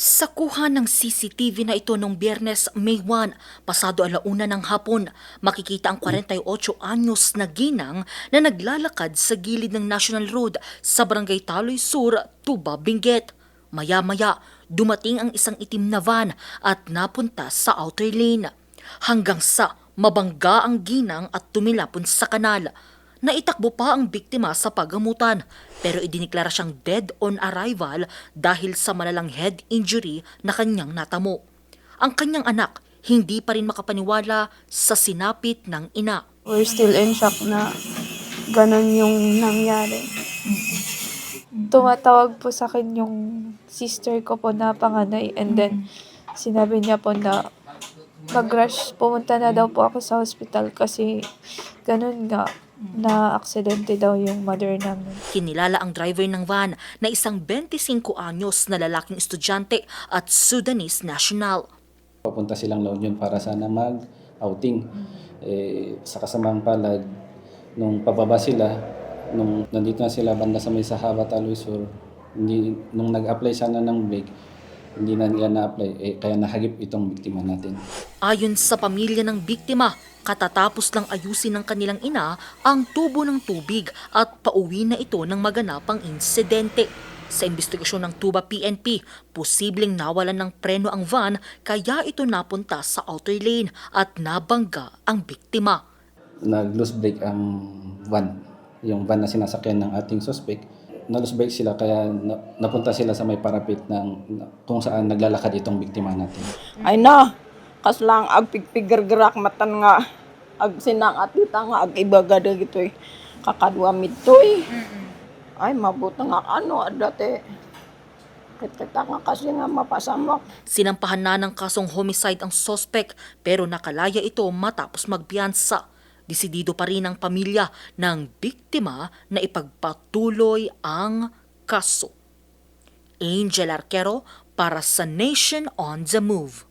Sa kuha ng CCTV na ito noong Biyernes, May 1, pasado 1:00 ng hapon, makikita ang 48 anyos na ginang na naglalakad sa gilid ng National Road sa Barangay Taloy Sur, Tuba, Benguet. Maya-maya, dumating ang isang itim na van at napunta sa outer lane. Hanggang sa mabangga ang ginang at tumilapon sa kanal. Naitakbo pa ang biktima sa paggamutan pero idiniklara siyang dead on arrival dahil sa malalang head injury na kanyang natamo. Ang kanyang anak hindi pa rin makapaniwala sa sinapit ng ina. We're still in shock na ganun yung nangyari. Tumatawag po sa akin yung sister ko po na panganay and then sinabi niya po na mag-rush, pumunta na daw po ako sa hospital kasi ganun nga, na aksidente daw yung mother namin. Kinilala ang driver ng van na isang 25 anyos na lalaking estudyante at Sudanese national. Papunta silang La Union para sana mag-outing. Sa kasamang palad, nung pababa sila, nung nandito na sila banda sa may Sahaba, Taloy Sur, nung nag-apply sana ng brake, hindi na nila na-apply, kaya nahagip itong biktima natin. Ayon sa pamilya ng biktima, katatapos lang ayusin ng kanilang ina ang tubo ng tubig at pauwi na ito ng maganapang insidente. Sa investigasyon ng Tuba PNP, posibleng nawalan ng preno ang van kaya ito napunta sa outer lane at nabangga ang biktima. Nag-loose brake ang van, yung van na sinasakyan ng ating suspect. Na-loose brake sila kaya napunta sila sa may parapet kung saan naglalakad itong biktima natin. Ay na, kaslang agpigpiggergerak matan nga ag sinang atita nga ag ibagada gitoy kakadwa mitoy. Ay mabuta nga ano dati. Kita nga kasi nga mapasamok. Sinampahan na ng kasong homicide ang suspect pero nakalaya ito matapos magpiyansa. Desidido pa rin ang pamilya ng biktima na ipagpatuloy ang kaso. Angel Arquero para sa Nation on the Move.